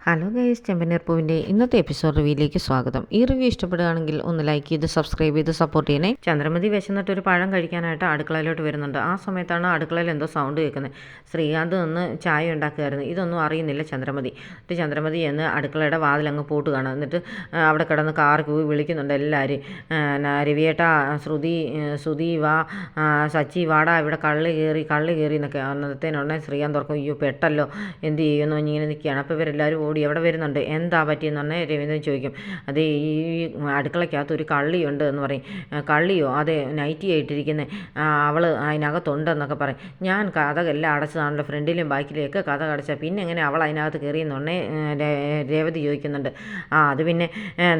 Hello guys, ചെമ്പനീർ പൂവിൻ്റെ ഇന്നത്തെ episode റിവ്യൂയിലേക്ക് സ്വാഗതം. ഈ റിവ്യൂ ഇഷ്ടപ്പെടുകയാണെങ്കിൽ ഒന്ന് ലൈക്ക് ചെയ്ത് സബ്സ്ക്രൈബ് ചെയ്ത് സപ്പോർട്ട് ചെയ്യണേ. ചന്ദ്രമതി വിശന്നിട്ട് ഒരു പഴം കഴിക്കാനായിട്ട് അടുക്കളയിലോട്ട് വരുന്നുണ്ട്. ആ സമയത്താണ് അടുക്കളയിൽ എന്തോ സൗണ്ട് കേൾക്കുന്നത്. ശ്രീകാന്ത് നിന്ന് ചായ ഉണ്ടാക്കുമായിരുന്നു. ഇതൊന്നും അറിയുന്നില്ല ചന്ദ്രമതി. എന്നിട്ട് ചന്ദ്രമതി എന്ന് അടുക്കളയുടെ വാതിലങ്ങ് പൂട്ടുകയാണ്. എന്നിട്ട് അവിടെ കിടന്ന് കാർ കൂവി വിളിക്കുന്നുണ്ട് എല്ലാവരും. രവിയേട്ട, ശ്രുതി വാ, സച്ചി വാടാ, ഇവിടെ കള്ളി കയറി എന്നൊക്കെ. അന്നത്തേനുടനെ ശ്രീകാന്ത് ഓർക്കും, അയ്യോ പെട്ടല്ലോ, എന്ത് ചെയ്യുമെന്നോ ഇങ്ങനെ നിൽക്കുകയാണ്. അപ്പോൾ ഇവരെല്ലാവരും ഓടി എവിടെ വരുന്നുണ്ട്, എന്താ പറ്റിയെന്ന് പറഞ്ഞാൽ രവീന്ദ്രൻ ചോദിക്കും. അതേ ഈ അടുക്കളയ്ക്കകത്ത് ഒരു കള്ളിയുണ്ട് എന്ന് പറയും. കള്ളിയോ? അതെ, നൈറ്റി ആയിട്ടിരിക്കുന്നത്, അവൾ അതിനകത്തുണ്ടെന്നൊക്കെ പറയും. ഞാൻ കഥകെല്ലാം അടച്ചതാണല്ലോ, ഫ്രണ്ടിലും ബാക്കിലേക്ക് കഥ അടച്ച, പിന്നെ എങ്ങനെ അവൾ അതിനകത്ത് കയറിയെന്നുടനെ രേവതി ചോദിക്കുന്നുണ്ട്. അത് പിന്നെ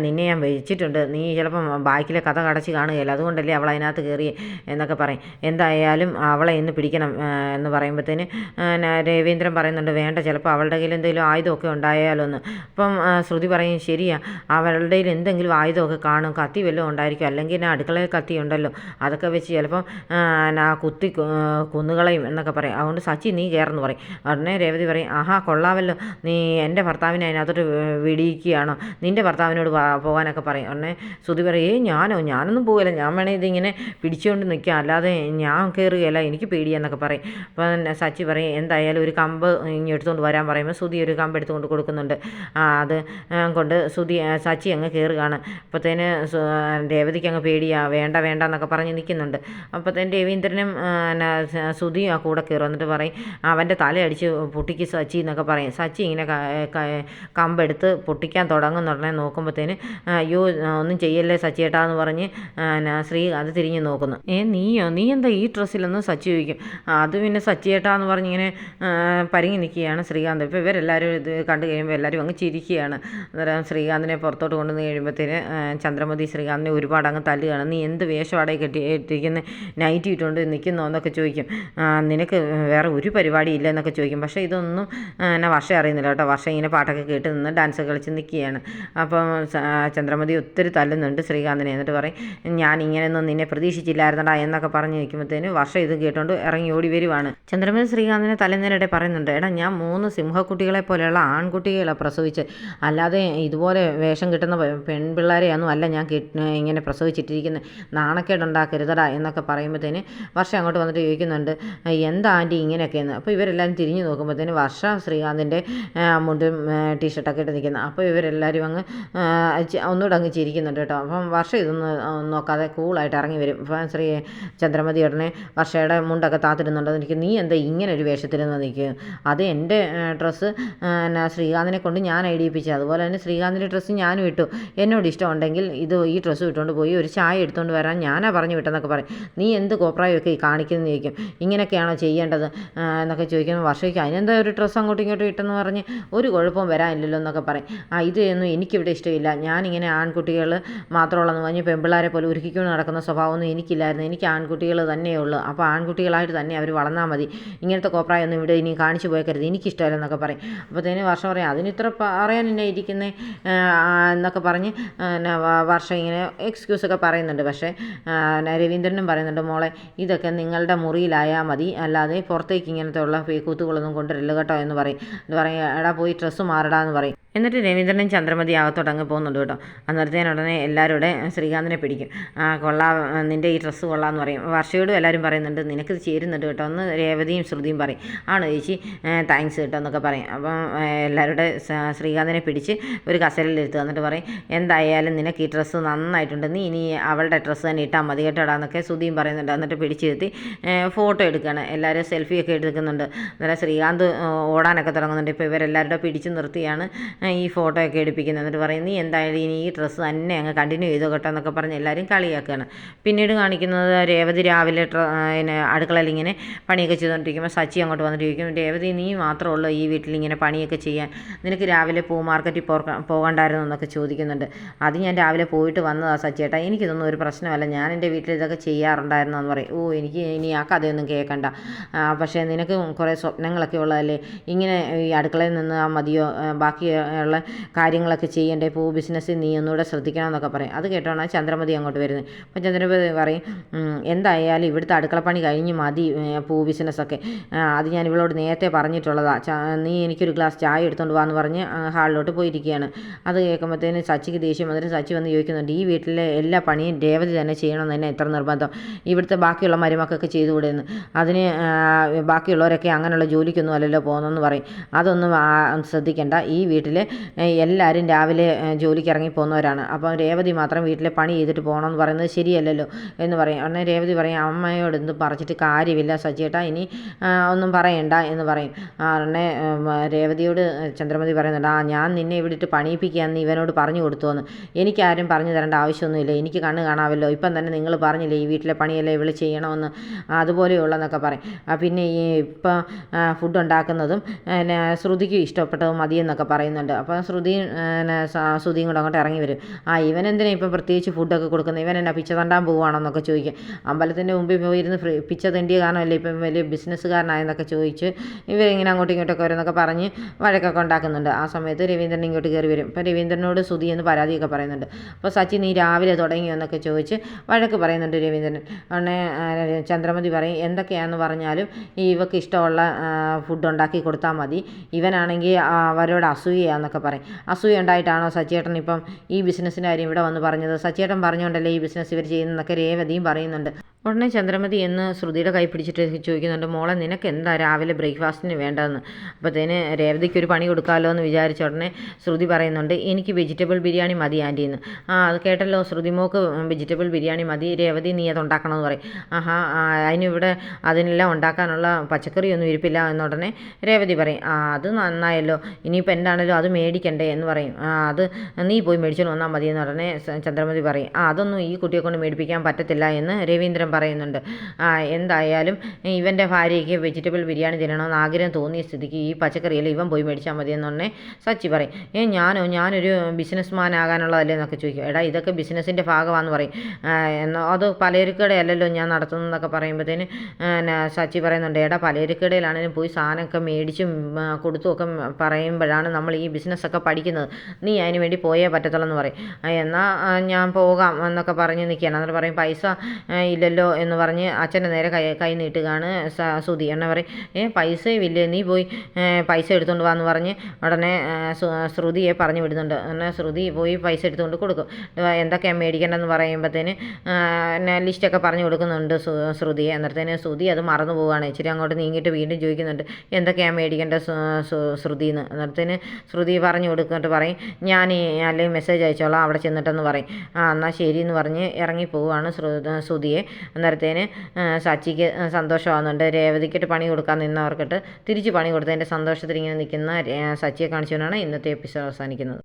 നിന്നെ ഞാൻ വെച്ചിട്ടുണ്ട്, നീ ചിലപ്പം ബാക്കിലെ കഥ അടച്ച് കാണുകയില്ല, അതുകൊണ്ടല്ലേ അവൾ അതിനകത്ത് കയറി എന്നൊക്കെ പറയും. എന്തായാലും അവളെ ഇന്ന് പിടിക്കണം എന്ന് പറയുമ്പോഴത്തേന് രവീന്ദ്രൻ പറയുന്നുണ്ട്, വേണ്ട, ചിലപ്പോൾ അവളുടെ കയ്യിൽ എന്തെങ്കിലും ആയുധമൊക്കെ ഉണ്ടായാലോ എന്ന്. അപ്പം ശ്രുതി പറയും, ശരിയാ, അവളുടെ കയ്യിൽ എന്തെങ്കിലും ആയുധമൊക്കെ കാണും, കത്തി വല്ലതും ഉണ്ടായിരിക്കും, അല്ലെങ്കിൽ അടുക്കളയിൽ കത്തി ഉണ്ടല്ലോ, അതൊക്കെ വെച്ച് ചിലപ്പം കുത്തി കുന്നുകളയും എന്നൊക്കെ പറയും. അതുകൊണ്ട് സച്ചി നീ കയറെന്ന് പറയും. ഉടനെ രേവതി പറയും, ആഹാ കൊള്ളാമല്ലോ, നീ എൻ്റെ ഭർത്താവിനെ അതിനകത്തോട്ട് വിടിയിക്കുകയാണോ, നിൻ്റെ ഭർത്താവിനോട് പോകാനൊക്കെ പറയും. ഉടനെ ശ്രുതി പറയും, ഞാനൊന്നും പോകില്ല, ഞാൻ വേണേൽ ഇതിങ്ങനെ പിടിച്ചുകൊണ്ട് നിൽക്കാം, അല്ലാതെ ഞാൻ കയറുകയല്ല, എനിക്ക് പേടിയെന്നൊക്കെ പറയും. അപ്പം സച്ചി പറയും, എന്തായാലും ഒരു കമ്പ് ഇങ്ങനെ എടുത്തുകൊണ്ട് വരാൻ പറയുമ്പോൾ ശ്രുതി ഒരു കമ്പ് എടുത്തുകൊണ്ട് കൊടുക്കുന്നുണ്ട്. അത് കൊണ്ട് സച്ചി അങ്ങ് കയറുകയാണ്. അപ്പോഴത്തേന് രേവതിക്ക് അങ്ങ് പേടിയാ, വേണ്ട എന്നൊക്കെ പറഞ്ഞ് നിൽക്കുന്നുണ്ട്. അപ്പോഴത്തേന് രവീന്ദ്രനും ശ്രുതിയും ആ കൂടെ കയറും. എന്നിട്ട് പറയും, അവൻ്റെ തലയടിച്ച് പൊട്ടിക്ക് സച്ചി എന്നൊക്കെ പറയും. സച്ചി ഇങ്ങനെ കമ്പെടുത്ത് പൊട്ടിക്കാൻ തുടങ്ങുന്നുടനെ നോക്കുമ്പോഴത്തേന്, അയ്യോ ഒന്നും ചെയ്യല്ലേ സച്ചിയേട്ടാ എന്ന് പറഞ്ഞ് ശ്രീകാന്ത് തിരിഞ്ഞ് നോക്കുന്നു. നീ എന്താ ഈ ഡ്രസ്സിലെന്ന് സച്ചി ചോദിക്കും. അത് പിന്നെ സച്ചിയേട്ടാ എന്ന് പറഞ്ഞ് ഇങ്ങനെ പരിങ്ങി നിൽക്കുകയാണ് ശ്രീകാന്ത്. ഇപ്പോൾ ഇവരെല്ലാവരും ഇത് കണ്ടു കഴിയുമ്പോൾ എല്ലാവരും അങ്ങ് ചിരിക്കുകയാണ്. അന്നേരം ശ്രീകാന്തിനെ പുറത്തോട്ട് കൊണ്ടുവന്ന് കഴിയുമ്പോഴത്തേന് ചന്ദ്രമതി ശ്രീകാന്തിനെ ഒരുപാട് അങ്ങ് തല്ലുകയാണ്. നീ എന്ത് വേഷവാടേ കെട്ടിയിരിക്കുന്ന, നൈറ്റ് ഇട്ടുകൊണ്ട് നിൽക്കുന്നോ എന്നൊക്കെ ചോദിക്കും. നിനക്ക് വേറെ ഒരു പരിപാടി ഇല്ല എന്നൊക്കെ ചോദിക്കും. പക്ഷേ ഇതൊന്നും വർഷം അറിയുന്നില്ല കേട്ടോ. വർഷം ഇങ്ങനെ പാട്ടൊക്കെ കേട്ട് നിന്ന് ഡാൻസ് കളിച്ച് നിൽക്കുകയാണ്. അപ്പം ചന്ദ്രമതി ഒത്തിരി തല്ലുന്നുണ്ട് ശ്രീകാന്തിനെ. എന്നിട്ട് പറയും, ഞാൻ ഇങ്ങനെയൊന്നും നിന്നെ പ്രതീക്ഷിച്ചില്ലായിരുന്നടാ എന്നൊക്കെ പറഞ്ഞ് നിൽക്കുമ്പോഴത്തേന് വർഷം ഇത് കേട്ടോണ്ട് ഇറങ്ങി ഓടി വരുവാണ്. ചന്ദ്രമതി ശ്രീകാന്തിനെ തല്ലുന്നതിനിടെ പറയുന്നുണ്ട്, എടാ ഞാൻ 3 സിംഹക്കുട്ടികളെ പോലെയുള്ള ആൺകുട്ടികളെ പ്രസവിച്ച്, അല്ലാതെ ഇതുപോലെ വേഷം കിട്ടുന്ന പെൺപിള്ളേരെയൊന്നും അല്ല ഞാൻ ഇങ്ങനെ പ്രസവിച്ചിട്ടിരിക്കുന്നത്, നാണക്കേടുണ്ടാക്കരുതടാ എന്നൊക്കെ പറയുമ്പോഴത്തേന് വർഷം അങ്ങോട്ട് വന്നിട്ട് ചോദിക്കുന്നുണ്ട്, എന്താ ആൻറ്റി ഇങ്ങനെയൊക്കെയെന്ന്. അപ്പോൾ ഇവരെല്ലാവരും തിരിഞ്ഞു നോക്കുമ്പോഴത്തേന് വർഷ ശ്രീകാന്തിൻ്റെ മുണ്ടും ടീഷർട്ടൊക്കെ ഇട്ട് നിൽക്കുന്നത്. അപ്പോൾ ഇവരെല്ലാവരും അങ്ങ് ഒന്നുകൂടെ അങ്ങ് ചിരിക്കുന്നുണ്ട് കേട്ടോ. അപ്പം വർഷം ഇതൊന്നും നോക്കാതെ കൂളായിട്ട് ഇറങ്ങി വരും. അപ്പം ചന്ദ്രമതി ഉടനെ വർഷയുടെ മുണ്ടൊക്കെ താത്തിടുന്നുണ്ട്. എനിക്ക്, നീ എന്താ ഇങ്ങനെ ഒരു വേഷത്തിലെന്ന് നിൽക്കുക, അത് എൻ്റെ ഡ്രസ്സ് ശ്രീകാന്തിനെ കൊണ്ട് ഞാൻ ഐഡിയിപ്പിച്ചത്, അതുപോലെ തന്നെ ശ്രീകാന്തിൻ്റെ ഡ്രസ്സ് ഞാനും ഇട്ടു, എന്നോട് ഇഷ്ടമുണ്ടെങ്കിൽ ഈ ഡ്രസ്സ് ഇട്ടുകൊണ്ട് പോയി ഒരു ചായ എടുത്തുകൊണ്ട് വരാൻ ഞാനാ പറഞ്ഞു വിട്ടെന്നൊക്കെ പറയും. നീ എന്ത് കോപ്രായമൊക്കെ ഈ കാണിക്കുന്നു ചോദിക്കും. ഇങ്ങനെയൊക്കെയാണോ ചെയ്യേണ്ടത് എന്നൊക്കെ ചോദിക്കുമ്പോൾ വർഷയ്ക്ക് അതിനെന്താ ഒരു ഡ്രസ്സ് അങ്ങോട്ടും ഇങ്ങോട്ടും ഇട്ടെന്ന് പറഞ്ഞ് ഒരു കുഴപ്പവും വരാനില്ലല്ലോ എന്നൊക്കെ പറയും. ഇതൊന്നും എനിക്കിവിടെ ഇഷ്ടമില്ല, ഞാനിങ്ങനെ ആൺകുട്ടികൾ മാത്രമുള്ളതെന്ന് പറഞ്ഞ് പെൺപിള്ളേരെ പോലെ ഉരുക്കിക്കൊണ്ട് നടക്കുന്ന സ്വഭാവമൊന്നും എനിക്കില്ലായിരുന്നു, എനിക്ക് ആൺകുട്ടികൾ തന്നെയേ ഉള്ളൂ, അപ്പോൾ ആൺകുട്ടികളായിട്ട് തന്നെ അവർ വളർന്നാൽ മതി, ഇങ്ങനത്തെ കോപ്രായൊന്നും ഇവിടെ ഇനി കാണിച്ചു പോയേക്കരുത്, എനിക്കിഷ്ടമല്ല എന്നൊക്കെ പറയും. അപ്പോഴത്തേന് വർഷം പറയും, അതിനിത്ര പറയാൻ എന്നെ ഇരിക്കുന്നത് എന്നൊക്കെ പറഞ്ഞ് വർഷം ഇങ്ങനെ എക്സ്ക്യൂസൊക്കെ പറയുന്നുണ്ട്. പക്ഷേ രവീന്ദ്രനും പറയുന്നുണ്ട്, മോളെ ഇതൊക്കെ നിങ്ങളുടെ മുറിയിലായാൽ മതി, അല്ലാതെ പുറത്തേക്ക് ഇങ്ങനത്തെ ഉള്ള കൂത്തുകളൊന്നും കൊണ്ടുവരില്ല കേട്ടോ എന്ന് പറയും. എടാ പോയി ഡ്രസ്സ് മാറടാ എന്ന് പറയും. എന്നിട്ട് രവീന്ദ്രനും ചന്ദ്രമതി അകത്തോട്ടങ്ങ് പോകുന്നുണ്ട് കേട്ടോ. അന്നേരത്തേനുടനെ എല്ലാവരുടെ ശ്രീകാന്തിനെ പിടിക്കും. കൊള്ളാം, നിൻ്റെ ഈ ഡ്രസ്സ് കൊള്ളാമെന്ന് പറയും. വർഷയോടും എല്ലാവരും പറയുന്നുണ്ട്, നിനക്കിത് ചേരുന്നുണ്ട് കേട്ടോ എന്ന് രേവതിയും ശ്രുതിയും പറയും. ആണ് ചേച്ചി, താങ്ക്സ് കേട്ടോ എന്നൊക്കെ പറയും. അപ്പം എല്ലാവരുടെ ശ്രീകാന്തിനെ പിടിച്ച് ഒരു കസേരയിലിരുത്തുക. എന്നിട്ട് പറയും, എന്തായാലും നിനക്ക് ഈ ഡ്രസ്സ് നന്നായിട്ടുണ്ട്, നീ ഇനി അവളുടെ ഡ്രസ്സ് തന്നെ ഇട്ടാൽ മതി കേട്ടോടാ എന്നൊക്കെ ശ്രുതിയും പറയുന്നുണ്ട്. എന്നിട്ട് പിടിച്ചിരുത്തി ഫോട്ടോ എടുക്കുകയാണ്. എല്ലാവരും സെൽഫിയൊക്കെ എടുക്കുന്നുണ്ട്. അന്നേരം ശ്രീകാന്ത് ഓടാനൊക്കെ തുടങ്ങുന്നുണ്ട്. ഇപ്പോൾ ഇവരെല്ലാവരുടെ പിടിച്ച് നിർത്തിയാണ് ഈ ഫോട്ടോയൊക്കെ എടുപ്പിക്കുന്നത്. എന്നിട്ട് പറയും, നീ എന്തായാലും ഇനി ഈ ഡ്രസ്സ് തന്നെ അങ്ങ് കണ്ടിന്യൂ ചെയ്തോ കേട്ടോ എന്നൊക്കെ പറഞ്ഞ് എല്ലാവരും കളിയാക്കുകയാണ്. പിന്നീട് കാണിക്കുന്നത് രേവതി രാവിലെ അടുക്കളയിൽ ഇങ്ങനെ പണിയൊക്കെ ചെയ്തുകൊണ്ടിരിക്കുമ്പോൾ സച്ചി അങ്ങോട്ട് വന്നിട്ട് ചോദിക്കും, രേവതി നീ മാത്രമേ ഉള്ളൂ ഈ വീട്ടിൽ ഇങ്ങനെ പണിയൊക്കെ ചെയ്യാൻ, നിനക്ക് രാവിലെ മാർക്കറ്റിൽ പോകണ്ടായിരുന്നു എന്നൊക്കെ ചോദിക്കുന്നുണ്ട്. അത് ഞാൻ രാവിലെ പോയിട്ട് വന്നതാണ് സച്ചിയേട്ടാ, എനിക്കിതൊന്നും ഒരു പ്രശ്നമല്ല, ഞാൻ എൻ്റെ വീട്ടിൽ ഇതൊക്കെ ചെയ്യാറുണ്ടായിരുന്നു എന്ന് പറയും. എനിക്ക് ഇനി ആ കഥയൊന്നും കേൾക്കണ്ട, പക്ഷേ നിനക്ക് കുറേ സ്വപ്നങ്ങളൊക്കെ ഉള്ളതല്ലേ, ഇങ്ങനെ ഈ അടുക്കളയിൽ നിന്ന് മതിയോ, ബാക്കിയുള്ള കാര്യങ്ങളൊക്കെ ചെയ്യേണ്ടേ, ബിസിനസ്സിൽ നീ ഒന്നുകൂടെ ശ്രദ്ധിക്കണം എന്നൊക്കെ പറയും. അത് കേട്ടോണ ചന്ദ്രമതി അങ്ങോട്ട് വരുന്നത്. അപ്പം ചന്ദ്രമതി പറയും, എന്തായാലും ഇവിടുത്തെ അടുക്കളപ്പണി കഴിഞ്ഞ് മതി ബിസിനസ്സൊക്കെ, അത് ഞാൻ ഇവളോട് നേരത്തെ പറഞ്ഞിട്ടുള്ളതാണ്, നീ എനിക്കൊരു ഗ്ലാസ് ചായ എടുത്തുകൊണ്ട് എടുത്തുകൊണ്ട് പോകാമെന്ന് പറഞ്ഞ് ഹാളിലോട്ട് പോയിരിക്കുകയാണ്. അത് കേൾക്കുമ്പോഴത്തേന് സച്ചിക്ക് ദേഷ്യം വന്നിട്ട് സച്ചി വന്ന് ചോദിക്കുന്നുണ്ട്, ഈ വീട്ടിലെ എല്ലാ പണിയും രേവതി തന്നെ ചെയ്യണമെന്ന് തന്നെ എത്ര നിർബന്ധം, ഇവിടുത്തെ ബാക്കിയുള്ള മരുമക്കൊക്കെ ചെയ്തുകൂടെയെന്ന്, അതിന് ബാക്കിയുള്ളവരൊക്കെ അങ്ങനെയുള്ള ജോലിക്കൊന്നും അല്ലല്ലോ പോകുന്നതെന്ന് പറയും. അതൊന്നും ശ്രദ്ധിക്കേണ്ട, ഈ വീട്ടിൽ എല്ലാവരും രാവിലെ ജോലിക്ക് ഇറങ്ങി പോകുന്നവരാണ്, അപ്പം രേവതി മാത്രം വീട്ടിലെ പണി ചെയ്തിട്ട് പോകണമെന്ന് പറയുന്നത് ശരിയല്ലല്ലോ എന്ന് പറയും. ഉടനെ രേവതി പറയും, അമ്മയോട് എന്തും പറഞ്ഞിട്ട് കാര്യമില്ല സച്ചിയേട്ടാ, ഇനി ഒന്നും പറയണ്ട എന്ന് പറയും. ഉടനെ രേവതിയോട് ചന്ദ്രമതി പറയുന്നുണ്ട്, ഞാൻ നിന്നെ ഇവിടെ ഇട്ട് പണിയിപ്പിക്കുകയെന്ന് ഇവനോട് പറഞ്ഞു കൊടുത്തോന്ന്, എനിക്കാരും പറഞ്ഞു തരേണ്ട ആവശ്യമൊന്നുമില്ല, എനിക്ക് കണ്ണ് കാണാമല്ലോ, ഇപ്പം തന്നെ നിങ്ങൾ പറഞ്ഞില്ലേ ഈ വീട്ടിലെ പണിയല്ലേ ഇവൾ ചെയ്യണമെന്ന്, അതുപോലെയുള്ളതെന്നൊക്കെ പറയും. പിന്നെ ഈ ഇപ്പം ഫുഡ് ഉണ്ടാക്കുന്നതും ശ്രുതിക്ക് ഇഷ്ടപ്പെട്ടതും മതിയെന്നൊക്കെ പറയുന്നുണ്ട്. അപ്പോൾ ശ്രുതിയും കൂടെ അങ്ങോട്ട് ഇറങ്ങി വരും. ഇവനെന്തിനാ ഇപ്പം പ്രത്യേകിച്ച് ഫുഡൊക്കെ കൊടുക്കുന്നത്, ഇവൻ എന്നാ പിച്ച തണ്ടാൻ പോവുകയാണെന്നൊക്കെ ചോദിക്കും. അമ്പലത്തിൻ്റെ മുമ്പിൽ പോയിരുന്ന് പിച്ച തെണ്ടിയ കാരണമല്ലേ ഇപ്പം വലിയ ബിസിനസ്സുകാരനായെന്നൊക്കെ ചോദിച്ച് ഇവരിങ്ങനെ അങ്ങോട്ടും ഇങ്ങോട്ടൊക്കെ വരുന്നൊക്കെ പറഞ്ഞ് വഴക്കൊക്കെ ഉണ്ടാക്കുന്നുണ്ട്. ആ സമയത്ത് രവീന്ദ്രൻ ഇങ്ങോട്ട് കയറി വരും. അപ്പോൾ രവീന്ദ്രനോട് ശ്രുതി എന്ന് പരാതിയൊക്കെ പറയുന്നുണ്ട്. അപ്പോൾ സച്ചി നീ രാവിലെ തുടങ്ങിയോ എന്നൊക്കെ ചോദിച്ച് വഴക്ക് പറയുന്നുണ്ട് രവീന്ദ്രൻ. ഉടനെ ചന്ദ്രമതി പറയും, എന്തൊക്കെയാണെന്ന് പറഞ്ഞാലും ഇവക്ക് ഇഷ്ടമുള്ള ഫുഡ് ഉണ്ടാക്കി കൊടുത്താൽ മതി, ഇവനാണെങ്കിൽ അവരോട് അസൂയയാന്നൊക്കെ പറയും. അസൂയ ഉണ്ടായിട്ടാണോ സച്ചിയേട്ടൻ ഇപ്പം ഈ ബിസിനസ്സിൻ്റെ കാര്യം ഇവിടെ വന്ന് പറഞ്ഞത്, സച്ചിയേട്ടൻ പറഞ്ഞുകൊണ്ടല്ലേ ഈ ബിസിനസ് ഇവർ ചെയ്യുന്നതെന്നൊക്കെ രേവതിയും പറയുന്നുണ്ട്. ഉടനെ ചന്ദ്രമതി എന്ന് ശ്രുതിയുടെ കൈ പിടിച്ചിട്ട് ചോദിക്കുന്നുണ്ട്, മോളെ നിനക്ക് എന്താ രാവിലെ ബ്രേക്ക്ഫാസ്റ്റിന് വേണ്ടതെന്ന്. അപ്പോഴത്തേന് രേവതിക്ക് ഒരു പണി കൊടുക്കാമല്ലോ എന്ന് വിചാരിച്ച ഉടനെ ശ്രുതി പറയുന്നുണ്ട്, എനിക്ക് വെജിറ്റബിൾ ബിരിയാണി മതി ആൻറ്റീന്ന്. അത് കേട്ടല്ലോ, ശ്രുതിമോക്ക് വെജിറ്റബിൾ ബിരിയാണി മതി, രേവതി നീ അത് ഉണ്ടാക്കണമെന്ന് പറയും. അതിനിവിടെ അതിനെല്ലാം ഉണ്ടാക്കാനുള്ള പച്ചക്കറിയൊന്നും ഇരിപ്പില്ല എന്നുടനെ രേവതി പറയും, അത് നന്നായല്ലോ, ഇനിയിപ്പോൾ എന്താണല്ലോ അത് മേടിക്കണ്ടേ എന്ന് പറയും. അത് നീ പോയി മേടിച്ചോണ്ട് വന്നാൽ മതി എന്ന് ഉടനെ ചന്ദ്രമതി പറയും, അതൊന്നും ഈ കുട്ടിയെ കൊണ്ട് മേടിപ്പിക്കാൻ പറ്റത്തില്ല എന്ന് രവീന്ദ്രൻ പറയുന്നുണ്ട്. എന്തായാലും ഇവൻ്റെ ഭാര്യയ്ക്ക് വെജിറ്റബിൾ ബിരിയാണി തിന്നണമെന്ന് ആഗ്രഹം തോന്നിയ സ്ഥിതിക്ക് ഈ പച്ചക്കറിയിൽ ഇവൻ പോയി മേടിച്ചാൽ മതി എന്നുടനെ സച്ചി പറയും, ഞാനൊരു ബിസിനസ് മാൻ ആകാനുള്ളതല്ലേ എന്നൊക്കെ ചോദിക്കും. എടാ ഇതൊക്കെ ബിസിനസ്സിൻ്റെ ഭാഗമാണെന്ന് പറയും. അത് പലചരക്കടയല്ലല്ലോ ഞാൻ നടത്തുന്നതെന്നൊക്കെ പറയുമ്പോഴത്തേന് സച്ചി പറയുന്നുണ്ട്, എടാ പലചരക്കടയിലാണെങ്കിലും പോയി സാധനമൊക്കെ മേടിച്ചും കൊടുത്തുമൊക്കെ പറയുമ്പോഴാണ് നമ്മൾ ഈ ബിസിനസ്സൊക്കെ പഠിക്കുന്നത്, നീ അതിന് വേണ്ടി പോയേ പറ്റത്തുള്ളൂ എന്ന് പറയും. എന്നാൽ ഞാൻ പോകാം എന്നൊക്കെ പറഞ്ഞ് നിൽക്കുകയാണ്. എന്നിട്ട് പറയും, പൈസ ഇല്ലല്ലോ എന്ന് പറഞ്ഞ് അച്ഛൻ്റെ നേരെ കൈ നീട്ടുകയാണ് ശ്രുതി. എന്നെ പറയും, പൈസയും ഇല്ലേ, നീ പോയി പൈസ എടുത്തുകൊണ്ട് വാന്ന് പറഞ്ഞ് ഉടനെ ശ്രുതിയെ പറഞ്ഞു വിടുന്നുണ്ട്. എന്നാൽ ശ്രുതി പോയി പൈസ എടുത്തുകൊണ്ട് കൊടുക്കും. എന്തൊക്കെയാണ് മേടിക്കേണ്ടതെന്ന് പറയുമ്പോഴത്തേന് ലിസ്റ്റൊക്കെ പറഞ്ഞു കൊടുക്കുന്നുണ്ട് ശ്രുതിയെ. അന്നേരത്തേന് ശ്രുതി അത് മറന്നു പോവുകയാണ്. ഇച്ചിരി അങ്ങോട്ട് നീങ്ങിയിട്ട് വീണ്ടും ചോദിക്കുന്നുണ്ട്, എന്തൊക്കെയാണ് മേടിക്കേണ്ടത് ശ്രുതിന്ന്. അന്നേരത്തേന് ശ്രുതി പറഞ്ഞു കൊടുത്തിട്ട് പറയും, ഞാൻ അല്ലെങ്കിൽ മെസ്സേജ് അയച്ചോളാം അവിടെ ചെന്നിട്ടെന്ന് പറയും. എന്നാൽ ശരി എന്ന് പറഞ്ഞ് ഇറങ്ങി പോവുകയാണ് ശ്രുതിയെ. അന്നേരത്തേന് സച്ചിക്ക് സന്തോഷമാകുന്നുണ്ട്. രേവതിക്കിട്ട് പണി കൊടുക്കാൻ നിന്നവർക്കിട്ട് തിരിച്ച് പണി കൊടുത്തതിൻ്റെ സന്തോഷത്തിൽ ഇങ്ങനെ നിൽക്കുന്ന സച്ചിയെ കാണിച്ചുകൊണ്ടാണ് ഇന്നത്തെ എപ്പിസോഡ് അവസാനിക്കുന്നത്.